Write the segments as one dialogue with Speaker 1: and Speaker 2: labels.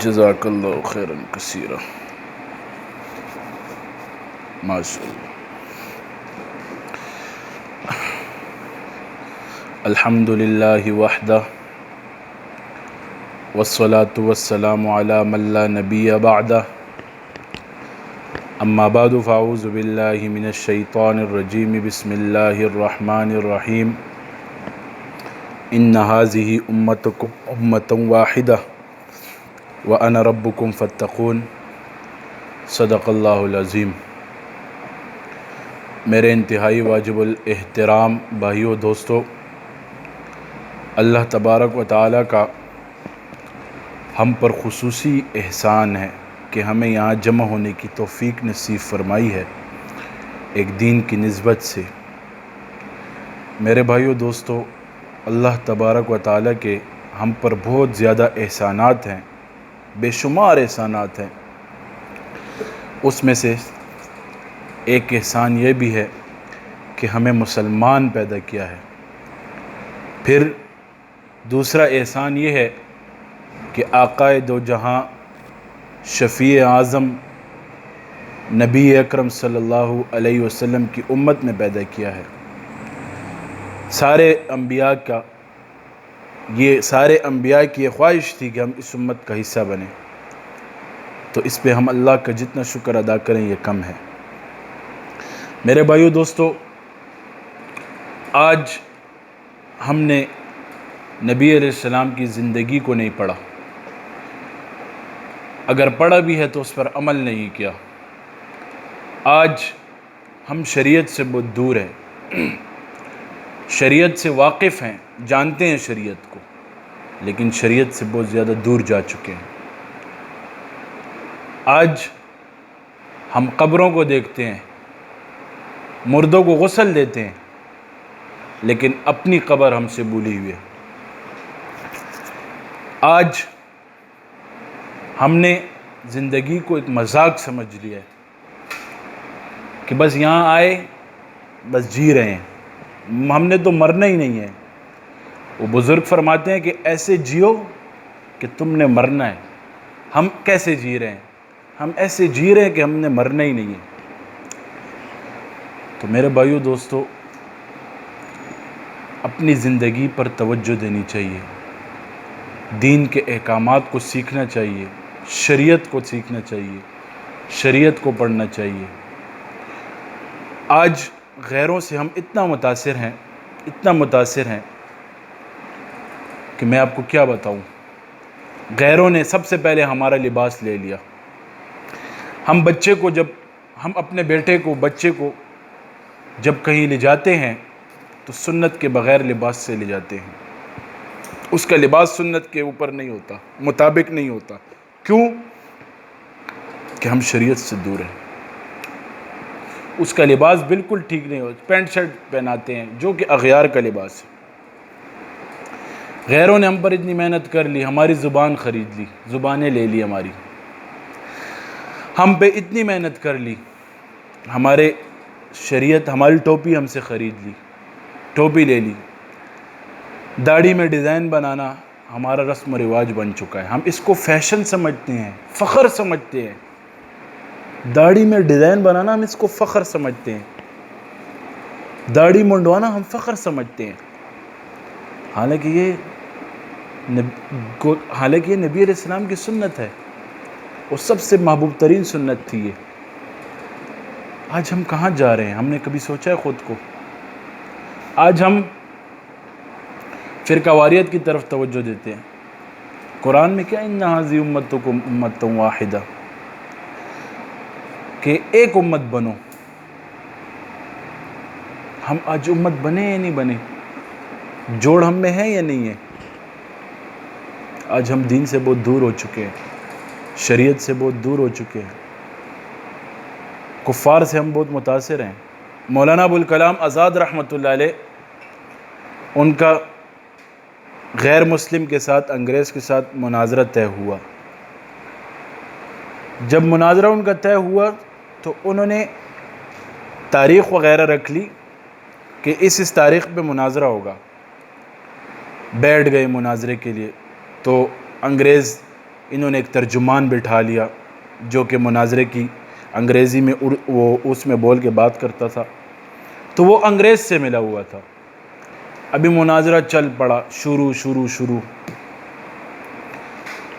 Speaker 1: جزاک اللہ خیرا کثیرا ماشاء اللہ۔ الحمد للہ وحدہ والصلاة والسلام علی من لا نبی بعدہ، اما بعد فاعوذ باللہ من الشیطان الرجیم، بسم اللہ الرحمن الرحیم۔ ان هذه امتکم امۃ واحدہ وانا ربکم فاتقون، صدق اللہ العظیم۔ میرے انتہائی واجب الاحترام بھائیو دوستو، اللہ تبارک و تعالیٰ کا ہم پر خصوصی احسان ہے کہ ہمیں یہاں جمع ہونے کی توفیق نصیب فرمائی ہے ایک دین کی نسبت سے۔ میرے بھائیو دوستو، اللہ تبارک و تعالیٰ کے ہم پر بہت زیادہ احسانات ہیں، بے شمار احسانات ہیں۔ اس میں سے ایک احسان یہ بھی ہے کہ ہمیں مسلمان پیدا کیا ہے۔ پھر دوسرا احسان یہ ہے کہ آقائے دو جہاں شفیع اعظم نبی اکرم صلی اللہ علیہ وسلم کی امت میں پیدا کیا ہے۔ سارے انبیاء کی یہ خواہش تھی کہ ہم اس امت کا حصہ بنیں، تو اس پہ ہم اللہ کا جتنا شکر ادا کریں یہ کم ہے۔ میرے بھائیو دوستو، آج ہم نے نبی علیہ السلام کی زندگی کو نہیں پڑھا، اگر پڑھا بھی ہے تو اس پر عمل نہیں کیا۔ آج ہم شریعت سے بہت دور ہیں، شریعت سے واقف ہیں، جانتے ہیں شریعت کو، لیکن شریعت سے بہت زیادہ دور جا چکے ہیں۔ آج ہم قبروں کو دیکھتے ہیں، مردوں کو غسل دیتے ہیں، لیکن اپنی قبر ہم سے بھولی ہوئی ہے۔ آج ہم نے زندگی کو ایک مذاق سمجھ لیا ہے کہ بس یہاں آئے، بس جی رہے ہیں، ہم نے تو مرنا ہی نہیں ہے۔ وہ بزرگ فرماتے ہیں کہ ایسے جیو کہ تم نے مرنا ہے۔ ہم کیسے جی رہے ہیں؟ ہم ایسے جی رہے ہیں کہ ہم نے مرنا ہی نہیں ہے۔ تو میرے بھائیو دوستو، اپنی زندگی پر توجہ دینی چاہیے، دین کے احکامات کو سیکھنا چاہیے، شریعت کو سیکھنا چاہیے، شریعت کو پڑھنا چاہیے۔ آج غیروں سے ہم اتنا متاثر ہیں کہ میں آپ کو کیا بتاؤں۔ غیروں نے سب سے پہلے ہمارا لباس لے لیا۔ ہم اپنے بچے کو جب کہیں لے جاتے ہیں تو سنت کے بغیر لباس سے لے جاتے ہیں۔ اس کا لباس سنت کے اوپر نہیں ہوتا، مطابق نہیں ہوتا۔ کیوں؟ کہ ہم شریعت سے دور ہیں۔ اس کا لباس بالکل ٹھیک نہیں ہوتا، پینٹ شرٹ پہناتے ہیں جو کہ اغیار کا لباس ہے۔ غیروں نے ہم پر اتنی محنت کر لی، ہماری زبان خرید لی، زبانیں لے لی ہماری، ہم پہ اتنی محنت کر لی، ہماری ٹوپی ہم سے خرید لی، ٹوپی لے لی۔ داڑھی میں ڈیزائن بنانا ہمارا رسم و رواج بن چکا ہے۔ ہم اس کو فیشن سمجھتے ہیں، فخر سمجھتے ہیں۔ داڑھی میں ڈیزائن بنانا ہم اس کو فخر سمجھتے ہیں، داڑھی منڈوانا ہم فخر سمجھتے ہیں۔ حالانکہ یہ نبی علیہ السلام کی سنت ہے، وہ سب سے محبوب ترین سنت تھی یہ۔ آج ہم کہاں جا رہے ہیں؟ ہم نے کبھی سوچا ہے خود کو؟ آج ہم فرقہ واریت کی طرف توجہ دیتے ہیں۔ قرآن میں کیا ان هذه امتکم امۃ واحدہ، کہ ایک امت بنو۔ ہم آج امت بنے یا نہیں بنے؟ جوڑ ہم میں ہے یا نہیں ہے؟ آج ہم دین سے بہت دور ہو چکے ہیں، شریعت سے بہت دور ہو چکے ہیں، کفار سے ہم بہت متاثر ہیں۔ مولانا ابوالکلام آزاد رحمۃ اللہ علیہ، ان کا غیر مسلم کے ساتھ، انگریز کے ساتھ مناظرہ طے ہوا۔ جب مناظرہ ان کا طے ہوا تو انہوں نے تاریخ وغیرہ رکھ لی کہ اس تاریخ پہ مناظرہ ہوگا۔ بیٹھ گئے مناظرے کے لیے، تو انگریز انہوں نے ایک ترجمان بٹھا لیا جو کہ مناظرے کی انگریزی میں وہ اس میں بول کے بات کرتا تھا، تو وہ انگریز سے ملا ہوا تھا۔ ابھی مناظرہ چل پڑا، شروع۔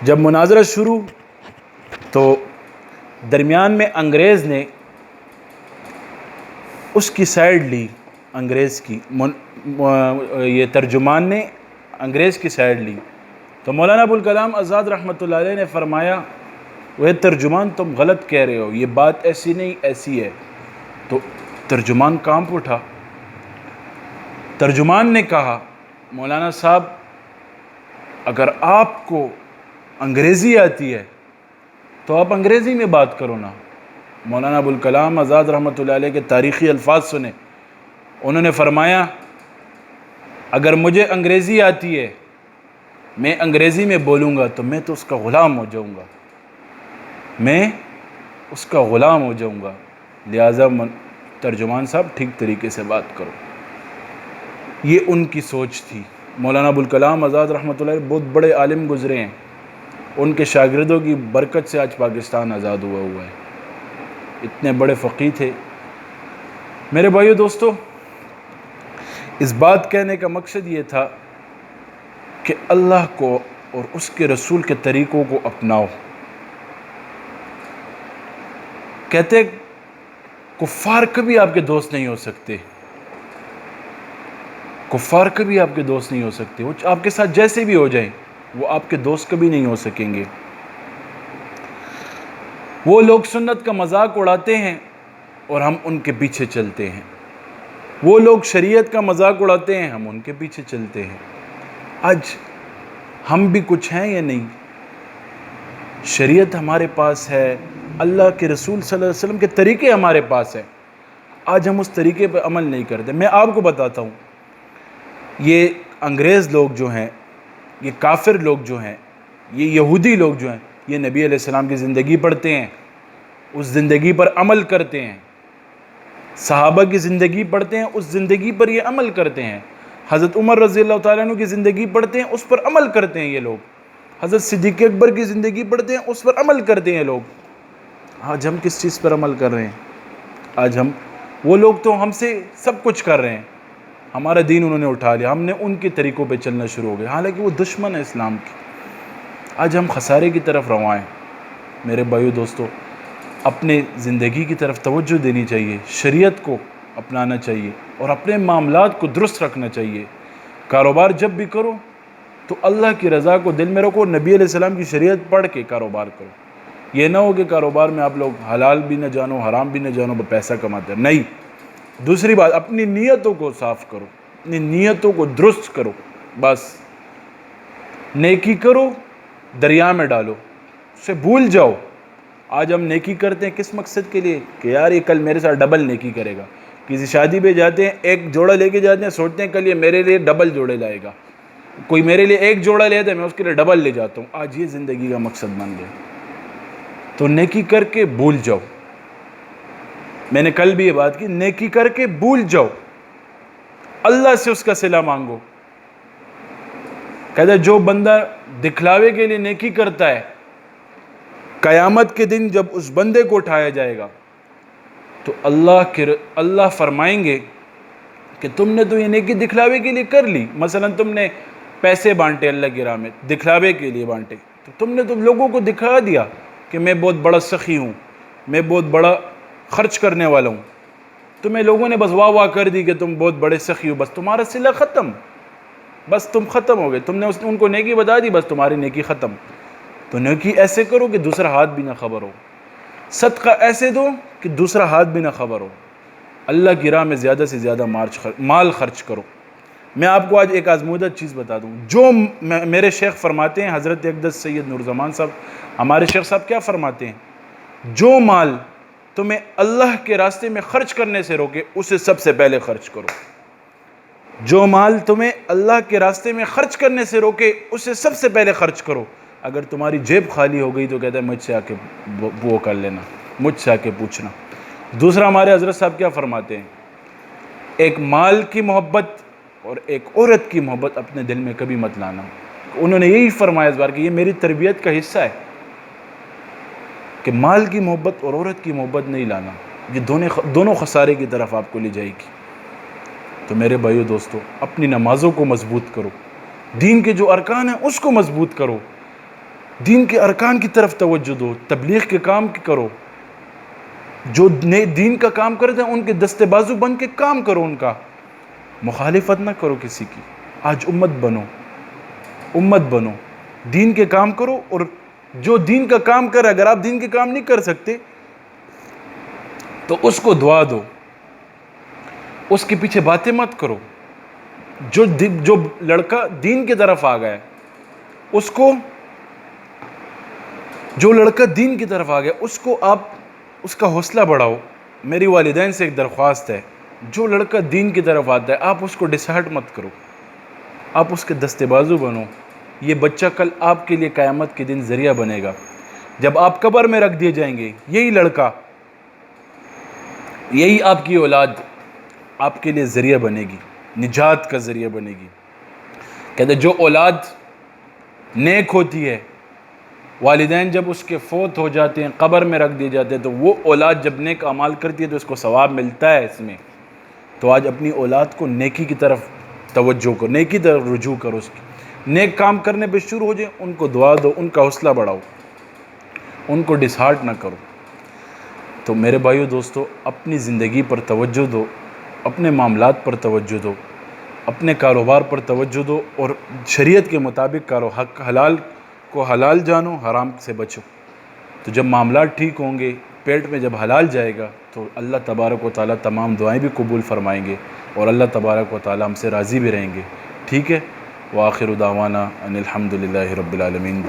Speaker 1: جب مناظرہ شروع تو درمیان میں انگریز نے اس کی سائیڈ لی، انگریز کی یہ ترجمان نے انگریز کی سائیڈ لی، تو مولانا ابوالکلام آزاد رحمۃ اللہ علیہ نے فرمایا وہ ترجمان تم غلط کہہ رہے ہو، یہ بات ایسی نہیں ایسی ہے۔ تو ترجمان کانپ اٹھا۔ ترجمان نے کہا مولانا صاحب اگر آپ کو انگریزی آتی ہے تو آپ انگریزی میں بات کرو نا۔ مولانا ابوالکلام آزاد رحمۃ اللہ علیہ کے تاریخی الفاظ سنے، انہوں نے فرمایا اگر مجھے انگریزی آتی ہے، میں انگریزی میں بولوں گا تو میں تو اس کا غلام ہو جاؤں گا، میں اس کا غلام ہو جاؤں گا، لہٰذا ترجمان صاحب ٹھیک طریقے سے بات کرو۔ یہ ان کی سوچ تھی۔ مولانا ابوالکلام آزاد رحمۃ اللہ علیہ بہت بڑے عالم گزرے ہیں، ان کے شاگردوں کی برکت سے آج پاکستان آزاد ہوا ہے، اتنے بڑے فقیہ تھے۔ میرے بھائیو دوستو، اس بات کہنے کا مقصد یہ تھا کہ اللہ کو اور اس کے رسول کے طریقوں کو اپناؤ۔ کہتے کفار کبھی آپ کے دوست نہیں ہو سکتے، کفار کبھی آپ کے دوست نہیں ہو سکتے، وہ آپ کے ساتھ جیسے بھی ہو جائیں وہ آپ کے دوست کبھی نہیں ہو سکیں گے۔ وہ لوگ سنت کا مذاق اڑاتے ہیں اور ہم ان کے پیچھے چلتے ہیں، وہ لوگ شریعت کا مذاق اڑاتے ہیں، ہم ان کے پیچھے چلتے ہیں۔ آج ہم بھی کچھ ہیں یا نہیں؟ شریعت ہمارے پاس ہے، اللہ کے رسول صلی اللہ علیہ وسلم کے طریقے ہمارے پاس ہیں، آج ہم اس طریقے پہ عمل نہیں کرتے۔ میں آپ کو بتاتا ہوں، یہ انگریز لوگ جو ہیں، یہ کافر لوگ جو ہیں، یہ یہودی لوگ جو ہیں، یہ نبی علیہ السلام کی زندگی پڑھتے ہیں، اس زندگی پر عمل کرتے ہیں، صحابہ کی زندگی پڑھتے ہیں، اس زندگی پر یہ عمل کرتے ہیں، حضرت عمر رضی اللہ تعالیٰ عنہ کی زندگی پڑھتے ہیں، اس پر عمل کرتے ہیں یہ لوگ، حضرت صدیق اکبر کی زندگی پڑھتے ہیں، اس پر عمل کرتے ہیں لوگ۔ آج ہم کس چیز پر عمل کر رہے ہیں؟ آج وہ لوگ تو ہم سے سب کچھ کر رہے ہیں، ہمارا دین انہوں نے اٹھا لیا، ہم نے ان کے طریقوں پہ چلنا شروع ہو گئے، حالانکہ وہ دشمن ہے اسلام کی۔ آج ہم خسارے کی طرف رواں ہیں۔ میرے بھائیو دوستو، اپنے زندگی کی طرف توجہ دینی چاہیے، شریعت کو اپنانا چاہیے اور اپنے معاملات کو درست رکھنا چاہیے۔ کاروبار جب بھی کرو تو اللہ کی رضا کو دل میں رکھو، نبی علیہ السلام کی شریعت پڑھ کے کاروبار کرو۔ یہ نہ ہو کہ کاروبار میں آپ لوگ حلال بھی نہ جانو، حرام بھی نہ جانو، پیسہ کماتے ہیں، نہیں۔ دوسری بات، اپنی نیتوں کو صاف کرو، اپنی نیتوں کو درست کرو، بس نیکی کرو، دریا میں ڈالو، اسے بھول جاؤ۔ آج ہم نیکی کرتے ہیں کس مقصد کے لیے؟ کہ یار یہ کل میرے ساتھ ڈبل نیکی کرے گا۔ کسی شادی پہ جاتے ہیں، ایک جوڑا لے کے جاتے ہیں، سوچتے ہیں کل یہ میرے لیے ڈبل جوڑے لائے گا، کوئی میرے لیے ایک جوڑا لیتا ہے، میں اس کے لیے ڈبل لے جاتا ہوں۔ آج یہ زندگی کا مقصد بن گیا۔ تو نیکی کر کے بھول جاؤ، میں نے کل بھی یہ بات کی، نیکی کر کے بھول جاؤ، اللہ سے اس کا صلہ مانگو۔ کہتا ہے جو بندہ دکھلاوے کے لیے نیکی کرتا ہے، قیامت کے دن جب اس بندے کو اٹھایا جائے گا تو اللہ فرمائیں گے کہ تم نے تو یہ نیکی دکھلاوے کے لیے کر لی، مثلا تم نے پیسے بانٹے اللہ کی راہ میں، دکھلاوے کے لیے بانٹے، تو تم نے تو لوگوں کو دکھا دیا کہ میں بہت بڑا سخی ہوں، میں بہت بڑا خرچ کرنے والا ہوں، تمہیں لوگوں نے بس واہ واہ کر دی کہ تم بہت بڑے سخی ہو، بس تمہارا صلہ ختم، بس تم ختم ہو گئے، تم نے ان کو نیکی بتا دی، بس تمہاری نیکی ختم۔ تو نیکی ایسے کرو کہ دوسرا ہاتھ بھی نہ خبر ہو، صدقہ ایسے دو کہ دوسرا ہاتھ بھی نہ خبر ہو، اللہ کی راہ میں زیادہ سے زیادہ مال خرچ کرو۔ میں آپ کو آج ایک آزمودہ چیز بتا دوں، جو میرے شیخ فرماتے ہیں، حضرت اقدس سید نور زمان صاحب، ہمارے شیخ صاحب کیا فرماتے ہیں؟ جو مال تمہیں اللہ کے راستے میں خرچ کرنے سے روکے اسے سب سے پہلے خرچ کرو۔ جو مال تمہیں اللہ کے راستے میں خرچ کرنے سے روکے اسے سب سے پہلے خرچ کرو۔ اگر تمہاری جیب خالی ہو گئی تو کہتا ہے مجھ سے آ کے وہ کر لینا، مجھ سے آ کے پوچھنا۔ دوسرا ہمارے حضرت صاحب کیا فرماتے ہیں؟ ایک مال کی محبت اور ایک عورت کی محبت اپنے دل میں کبھی مت لانا۔ انہوں نے یہی فرمایا اس بار کہ یہ میری تربیت کا حصہ ہے کہ مال کی محبت اور عورت کی محبت نہیں لانا، یہ دونوں خسارے کی طرف آپ کو لے جائے گی۔ تو میرے بھائیو دوستو، اپنی نمازوں کو مضبوط کرو، دین کے جو ارکان ہیں اس کو مضبوط کرو، دین کے ارکان کی طرف توجہ دو، تبلیغ کے کام کرو، جو دین کا کام کرتے ہیں ان کے دستے بازو بن کے کام کرو، ان کا مخالفت نہ کرو کسی کی۔ آج امت بنو، دین کے کام کرو، اور جو دین کا کام کرے، اگر آپ دین کے کام نہیں کر سکتے تو اس کو دعا دو، اس کے پیچھے باتیں مت کرو۔ جو لڑکا دین کی طرف آ گیا اس کو آپ اس کا حوصلہ بڑھاؤ۔ میری والدین سے ایک درخواست ہے، جو لڑکا دین کی طرف آتا ہے آپ اس کو ڈسہارٹ مت کرو، آپ اس کے دستے بازو بنو۔ یہ بچہ کل آپ کے لیے قیامت کے دن ذریعہ بنے گا۔ جب آپ قبر میں رکھ دیے جائیں گے، یہی لڑکا، یہی آپ کی اولاد آپ کے لیے ذریعہ بنے گی، نجات کا ذریعہ بنے گی۔ کہتے جو اولاد نیک ہوتی ہے، والدین جب اس کے فوت ہو جاتے ہیں، قبر میں رکھ دیے جاتے ہیں، تو وہ اولاد جب نیک اعمال کرتی ہے تو اس کو ثواب ملتا ہے اس میں۔ تو آج اپنی اولاد کو نیکی کی طرف توجہ کرو، نیکی کی طرف رجوع کرو، اس کی نیک کام کرنے پہ شروع ہو جائیں، ان کو دعا دو، ان کا حوصلہ بڑھاؤ، ان کو ڈسہارٹ نہ کرو۔ تو میرے بھائیو دوستو، اپنی زندگی پر توجہ دو، اپنے معاملات پر توجہ دو، اپنے کاروبار پر توجہ دو، اور شریعت کے مطابق کرو، حلال کو حلال جانو، حرام سے بچو۔ تو جب معاملات ٹھیک ہوں گے، پیٹ میں جب حلال جائے گا تو اللہ تبارک و تعالیٰ تمام دعائیں بھی قبول فرمائیں گے، اور اللہ تبارک و تعالیٰ ہم سے راضی بھی رہیں گے۔ ٹھیک ہے؟ وآخر دعوانا ان الحمد للہ رب العالمین۔